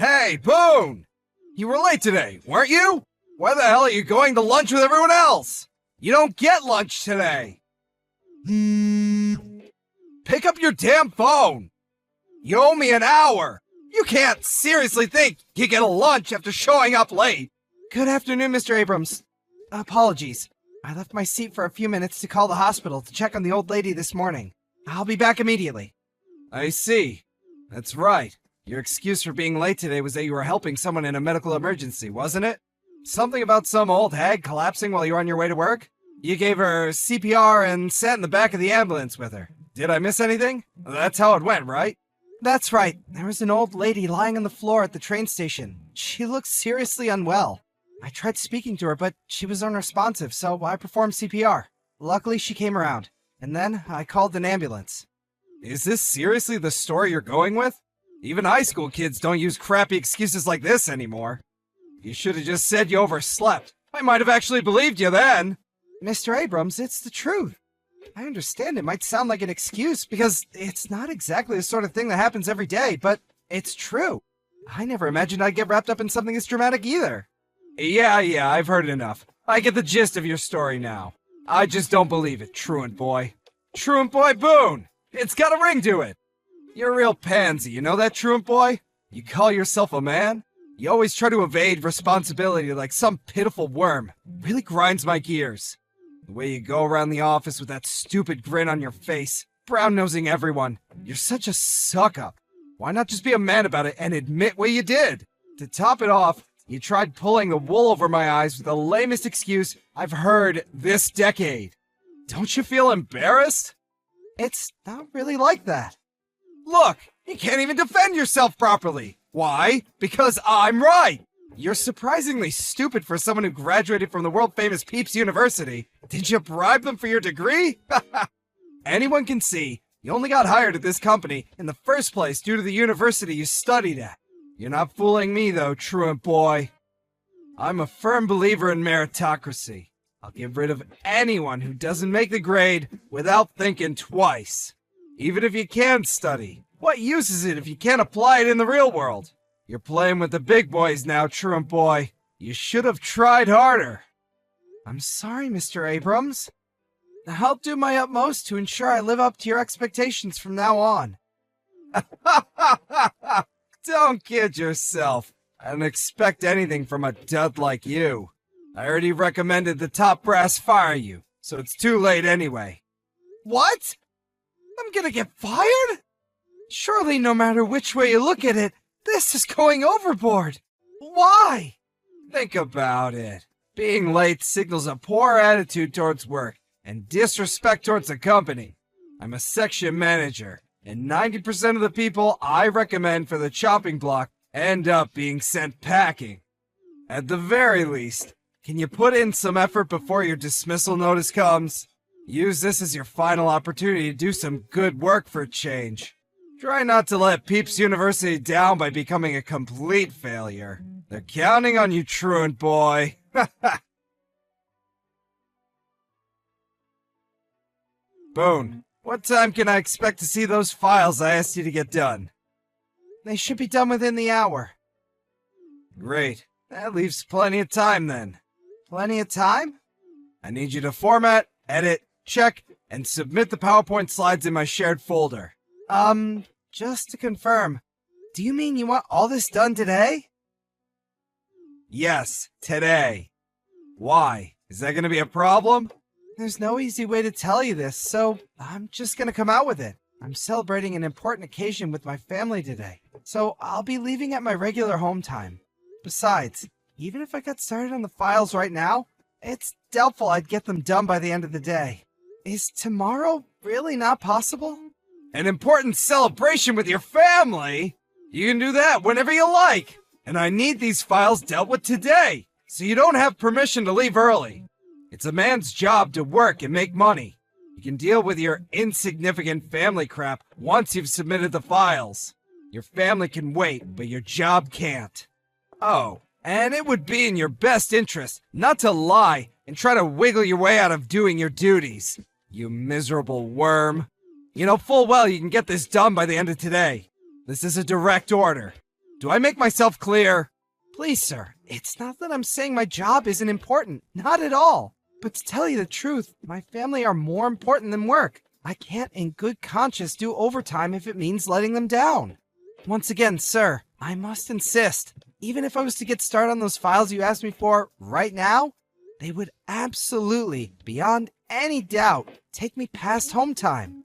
Hey, Boone! You were late today, weren't you? Why the hell are you going to lunch with everyone else? You don't get lunch today. Pick up your damn phone. You owe me an hour. You can't seriously think you get a lunch after showing up late. Good afternoon, Mr. Abrams. Apologies. I left my seat for a few minutes to call the hospital to check on the old lady this morning. I'll be back immediately. I see. That's right. Your excuse for being late today was that you were helping someone in a medical emergency, wasn't it? Something about some old hag collapsing while you were on your way to work? You gave her CPR and sat in the back of the ambulance with her. Did I miss anything? That's how it went, right? That's right. There was an old lady lying on the floor at the train station. She looked seriously unwell. I tried speaking to her, but she was unresponsive, so I performed CPR. Luckily, she came around. And then I called an ambulance. Is this seriously the story you're going with? Even high school kids don't use crappy excuses like this anymore. You should have just said you overslept. I might have actually believed you then. Mr. Abrams, it's the truth. I understand it might sound like an excuse because it's not exactly the sort of thing that happens every day, but it's true. I never imagined I'd get wrapped up in something this dramatic either. Yeah, I've heard enough. I get the gist of your story now. I just don't believe it, Truant Boy. Truant Boy Boone! It's got a ring to it! You're a real pansy, you know that, Truant Boy? You call yourself a man? You always try to evade responsibility like some pitiful worm. Really grinds my gears. The way you go around the office with that stupid grin on your face, brown-nosing everyone. You're such a suck-up. Why not just be a man about it and admit what you did? To top it off, you tried pulling the wool over my eyes with the lamest excuse I've heard this decade. Don't you feel embarrassed? It's not really like that. Look, you can't even defend yourself properly. Why? Because I'm right. You're surprisingly stupid for someone who graduated from the world-famous Peeps University. Did you bribe them for your degree? Anyone can see you only got hired at this company in the first place due to the university you studied at. You're not fooling me, though, Truant Boy. I'm a firm believer in meritocracy. I'll get rid of anyone who doesn't make the grade without thinking twice. Even if you can study, what use is it if you can't apply it in the real world? You're playing with the big boys now, Truant Boy. You should have tried harder. I'm sorry, Mr. Abrams. I'll do my utmost to ensure I live up to your expectations from now on. Don't kid yourself. I don't expect anything from a dud like you. I already recommended the top brass fire you, so it's too late anyway. What? I'm gonna get fired? Surely no matter which way you look at it, this is going overboard. Why? Think about it. Being late signals a poor attitude towards work and disrespect towards the company. I'm a section manager, and 90% of the people I recommend for the chopping block end up being sent packing. At the very least, can you put in some effort before your dismissal notice comes? Use this as your final opportunity to do some good work for a change. Try not to let Peeps University down by becoming a complete failure. They're counting on you, Truant Boy. Boone, what time can I expect to see those files I asked you to get done? They should be done within the hour. Great. That leaves plenty of time then. Plenty of time? I need you to format, edit, check, and submit the PowerPoint slides in my shared folder. Just to confirm, do you mean you want all this done today? Yes, today. Why? Is that gonna be a problem? There's no easy way to tell you this, so I'm just gonna come out with it. I'm celebrating an important occasion with my family today, so I'll be leaving at my regular home time. Besides, even if I got started on the files right now, it's doubtful I'd get them done by the end of the day. Is tomorrow really not possible? An important celebration with your family? You can do that whenever you like. And I need these files dealt with today, so you don't have permission to leave early. It's a man's job to work and make money. You can deal with your insignificant family crap once you've submitted the files. Your family can wait, but your job can't. Oh, and it would be in your best interest not to lie and try to wiggle your way out of doing your duties. You miserable worm. You know full well you can get this done by the end of today. This is a direct order. Do I make myself clear? Please, sir, it's not that I'm saying my job isn't important. Not at all. But to tell you the truth, my family are more important than work. I can't in good conscience do overtime if it means letting them down. Once again, sir, I must insist, even if I was to get started on those files you asked me for right now, they would absolutely, beyond any doubt, take me past home time.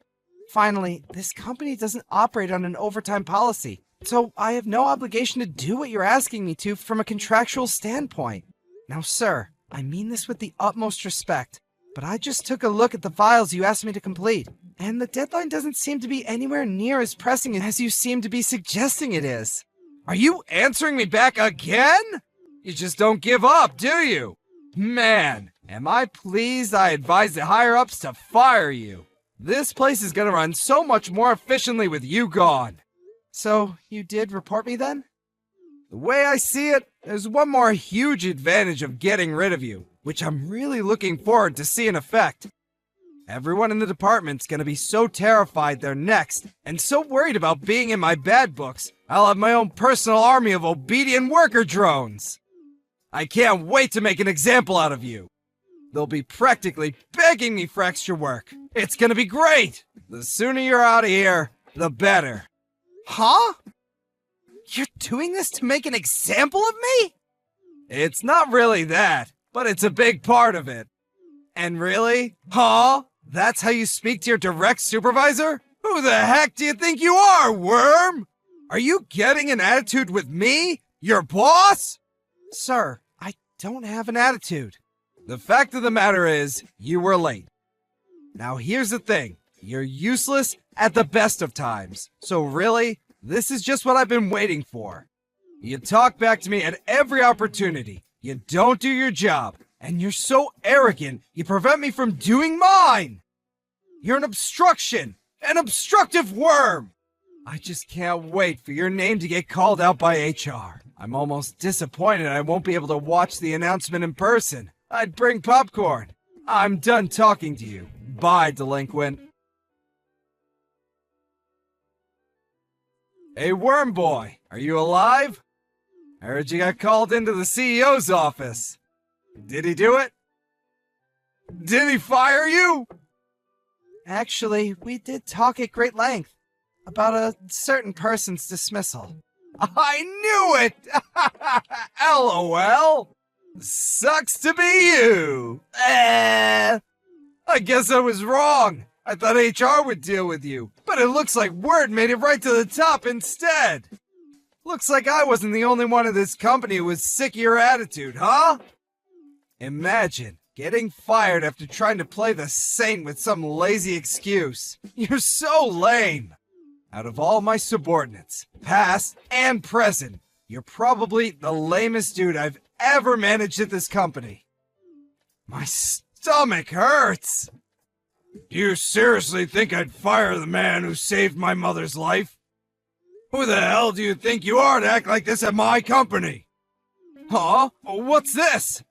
Finally, this company doesn't operate on an overtime policy, so I have no obligation to do what you're asking me to from a contractual standpoint. Now, sir, I mean this with the utmost respect, but I just took a look at the files you asked me to complete, and the deadline doesn't seem to be anywhere near as pressing as you seem to be suggesting it is. Are you answering me back again? You just don't give up, do you? Man, am I pleased I advised the higher-ups to fire you. This place is gonna run so much more efficiently with you gone. So, you did report me then? The way I see it, there's one more huge advantage of getting rid of you, which I'm really looking forward to see in effect. Everyone in the department's gonna be so terrified they're next, and so worried about being in my bad books, I'll have my own personal army of obedient worker drones. I can't wait to make an example out of you. They'll be practically begging me for extra work. It's gonna be great! The sooner you're out of here, the better. Huh? You're doing this to make an example of me? It's not really that, but it's a big part of it. And really? Huh? That's how you speak to your direct supervisor? Who the heck do you think you are, worm? Are you getting an attitude with me, your boss? Sir, I don't have an attitude. The fact of the matter is, you were late. Now here's the thing, you're useless at the best of times. So really, this is just what I've been waiting for. You talk back to me at every opportunity. You don't do your job. And you're so arrogant, you prevent me from doing mine! You're an obstruction! An obstructive worm! I just can't wait for your name to get called out by HR. I'm almost disappointed I won't be able to watch the announcement in person. I'd bring popcorn. I'm done talking to you. Bye, delinquent. Hey, Worm Boy, are you alive? I heard you got called into the CEO's office. Did he do it? Did he fire you? Actually, we did talk at great length about a certain person's dismissal. I knew it! LOL! Sucks to be you! I guess I was wrong. I thought HR would deal with you, but it looks like word made it right to the top instead. Looks like I wasn't the only one in this company who was sick of your attitude, huh? Imagine getting fired after trying to play the saint with some lazy excuse. You're so lame. Out of all my subordinates, past and present, you're probably the lamest dude I've ever managed at this company. My stomach hurts. Do you seriously think I'd fire the man who saved my mother's life? Who the hell do you think you are to act like this at my company? Huh? What's this?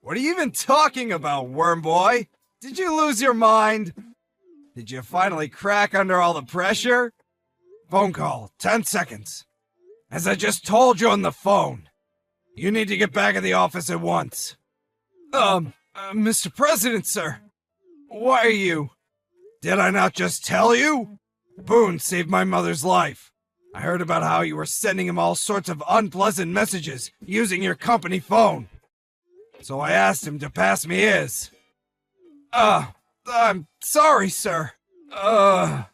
What are you even talking about, Worm Boy? Did you lose your mind? Did you finally crack under all the pressure? Phone call, 10 seconds. As I just told you on the phone, you need to get back in the office at once. Mr. President, sir. Why are you? Did I not just tell you? Boone saved my mother's life. I heard about how you were sending him all sorts of unpleasant messages using your company phone. So I asked him to pass me his. I'm sorry, sir. I'm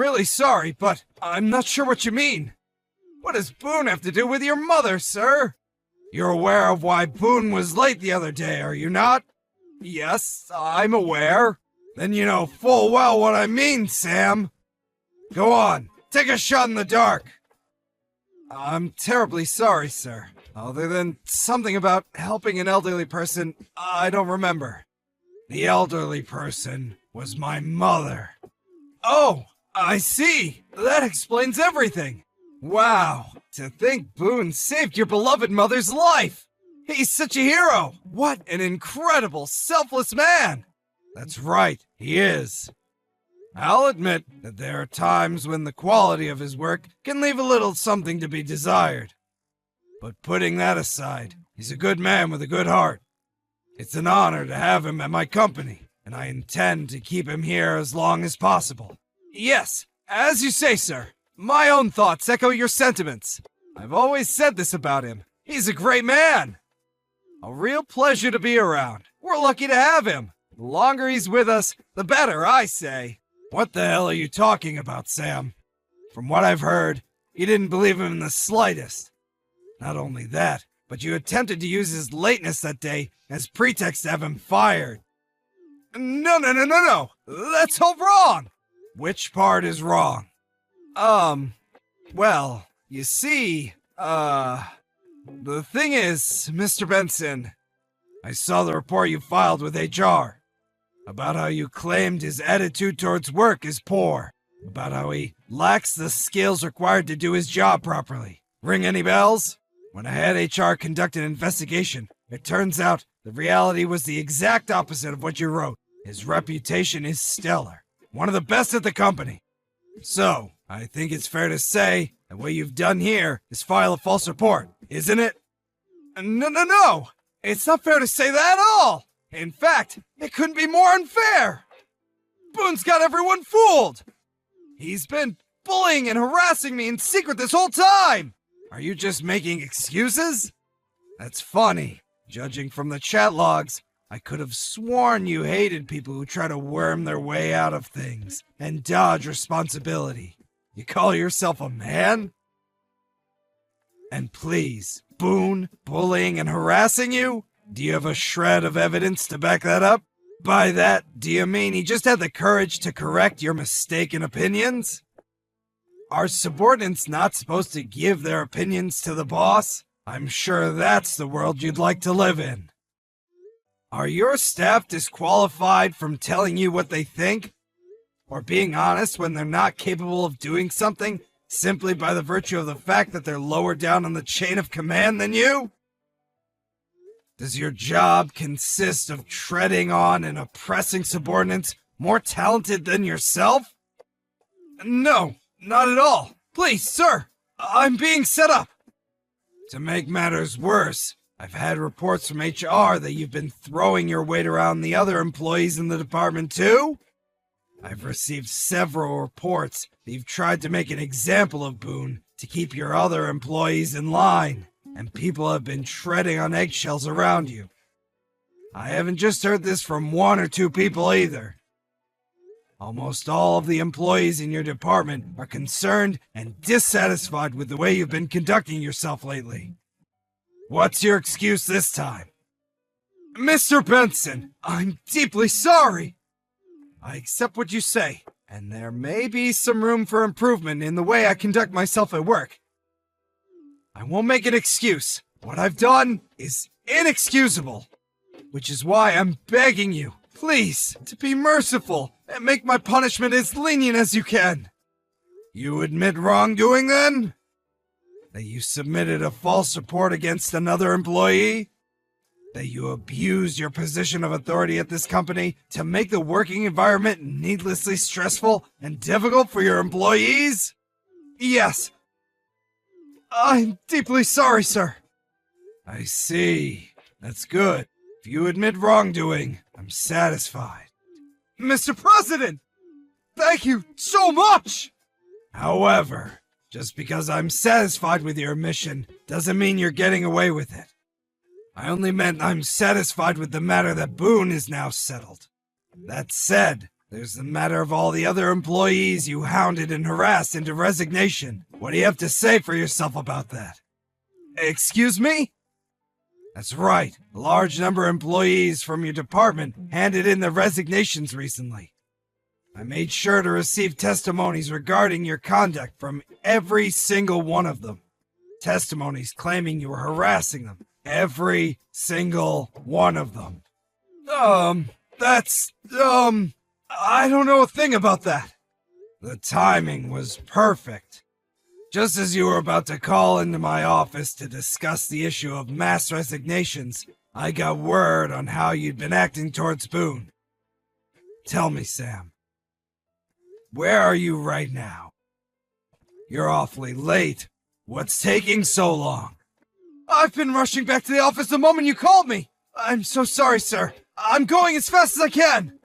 really sorry, but I'm not sure what you mean. What does Boone have to do with your mother, sir? You're aware of why Boone was late the other day, are you not? Yes, I'm aware. Then you know full well what I mean, Sam. Go on, take a shot in the dark. I'm terribly sorry, sir. Other than something about helping an elderly person, I don't remember. The elderly person was my mother. Oh, I see. That explains everything. Wow, to think Boone saved your beloved mother's life. He's such a hero. What an incredible, selfless man. That's right, he is. I'll admit that there are times when the quality of his work can leave a little something to be desired. But putting that aside, he's a good man with a good heart. It's an honor to have him at my company, and I intend to keep him here as long as possible. Yes, as you say, sir. My own thoughts echo your sentiments. I've always said this about him. He's a great man. A real pleasure to be around. We're lucky to have him. The longer he's with us, the better, I say. What the hell are you talking about, Sam? From what I've heard, you didn't believe him in the slightest. Not only that, but you attempted to use his lateness that day as pretext to have him fired. No. That's all wrong. Which part is wrong? Well, you see, the thing is, Mr. Benson, I saw the report you filed with HR about how you claimed his attitude towards work is poor, about how he lacks the skills required to do his job properly. Ring any bells? When I had HR conduct an investigation, it turns out the reality was the exact opposite of what you wrote. His reputation is stellar, one of the best at the company. So, I think it's fair to say that what you've done here is file a false report, isn't it? No! It's not fair to say that at all! In fact, it couldn't be more unfair! Boone's got everyone fooled! He's been bullying and harassing me in secret this whole time! Are you just making excuses? That's funny. Judging from the chat logs, I could have sworn you hated people who try to worm their way out of things and dodge responsibility. You call yourself a man? And please, Boone bullying and harassing you? Do you have a shred of evidence to back that up? By that, do you mean he just had the courage to correct your mistaken opinions? Are subordinates not supposed to give their opinions to the boss? I'm sure that's the world you'd like to live in. Are your staff disqualified from telling you what they think? Or being honest when they're not capable of doing something simply by the virtue of the fact that they're lower down on the chain of command than you? Does your job consist of treading on and oppressing subordinates more talented than yourself? No, not at all. Please, sir, I'm being set up. To make matters worse, I've had reports from HR that you've been throwing your weight around the other employees in the department too? I've received several reports that you've tried to make an example of Boone to keep your other employees in line, and people have been treading on eggshells around you. I haven't just heard this from one or two people either. Almost all of the employees in your department are concerned and dissatisfied with the way you've been conducting yourself lately. What's your excuse this time? Mr. Benson, I'm deeply sorry. I accept what you say, and there may be some room for improvement in the way I conduct myself at work. I won't make an excuse. What I've done is inexcusable, which is why I'm begging you, please, to be merciful and make my punishment as lenient as you can. You admit wrongdoing, then? That you submitted a false report against another employee? That you abused your position of authority at this company to make the working environment needlessly stressful and difficult for your employees? Yes. I'm deeply sorry, sir. I see. That's good. If you admit wrongdoing, I'm satisfied. Mr. President! Thank you so much! However, just because I'm satisfied with your admission doesn't mean you're getting away with it. I only meant I'm satisfied with the matter that Boone is now settled. That said, there's the matter of all the other employees you hounded and harassed into resignation. What do you have to say for yourself about that? Excuse me? That's right. A large number of employees from your department handed in their resignations recently. I made sure to receive testimonies regarding your conduct from every single one of them. Testimonies claiming you were harassing them. Every single one of them. I don't know a thing about that. The timing was perfect. Just as you were about to call into my office to discuss the issue of mass resignations, I got word on how you'd been acting towards Boone. Tell me, Sam. Where are you right now? You're awfully late. What's taking so long? I've been rushing back to the office the moment you called me. I'm so sorry, sir. I'm going as fast as I can.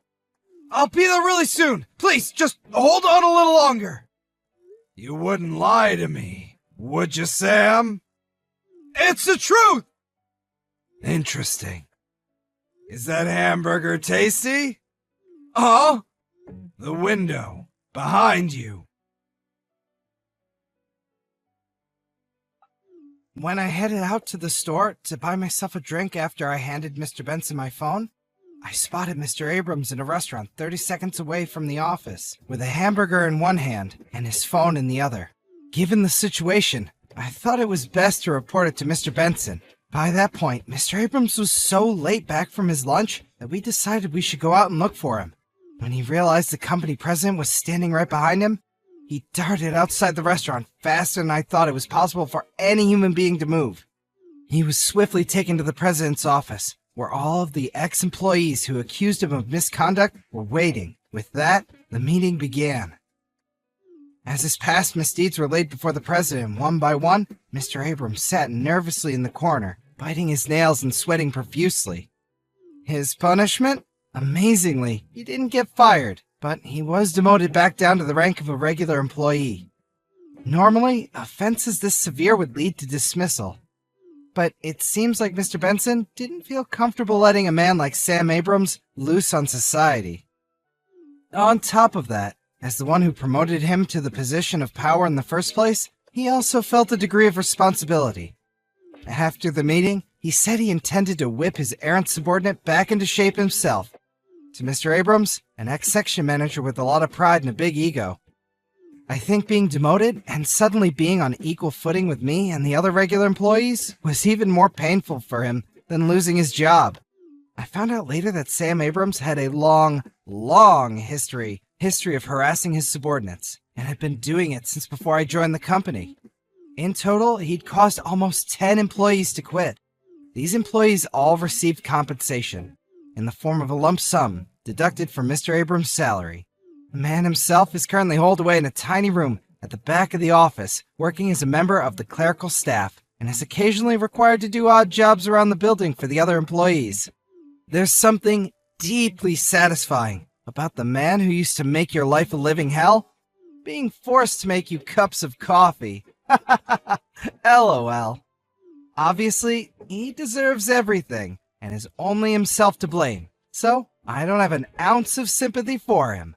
I'll be there really soon. Please, just hold on a little longer. You wouldn't lie to me, would you, Sam? It's the truth! Interesting. Is that hamburger tasty? Huh? The window, behind you. When I headed out to the store to buy myself a drink after I handed Mr. Benson my phone, I spotted Mr. Abrams in a restaurant 30 seconds away from the office, with a hamburger in one hand and his phone in the other. Given the situation, I thought it was best to report it to Mr. Benson. By that point, Mr. Abrams was so late back from his lunch that we decided we should go out and look for him. When he realized the company president was standing right behind him, he darted outside the restaurant faster than I thought it was possible for any human being to move. He was swiftly taken to the president's office, where all of the ex-employees who accused him of misconduct were waiting. With that, the meeting began. As his past misdeeds were laid before the president one by one, Mr. Abrams sat nervously in the corner, biting his nails and sweating profusely. His punishment? Amazingly, he didn't get fired, but he was demoted back down to the rank of a regular employee. Normally, offenses this severe would lead to dismissal. But it seems like Mr. Benson didn't feel comfortable letting a man like Sam Abrams loose on society. On top of that, as the one who promoted him to the position of power in the first place, he also felt a degree of responsibility. After the meeting, he said he intended to whip his errant subordinate back into shape himself. To Mr. Abrams, an ex-section manager with a lot of pride and a big ego, I think being demoted and suddenly being on equal footing with me and the other regular employees was even more painful for him than losing his job. I found out later that Sam Abrams had a long history of harassing his subordinates, and had been doing it since before I joined the company. In total, he'd caused almost 10 employees to quit. These employees all received compensation, in the form of a lump sum deducted from Mr. Abrams' salary. The man himself is currently holed away in a tiny room at the back of the office, working as a member of the clerical staff, and is occasionally required to do odd jobs around the building for the other employees. There's something deeply satisfying about the man who used to make your life a living hell being forced to make you cups of coffee. LOL. Obviously, he deserves everything, and is only himself to blame, so I don't have an ounce of sympathy for him.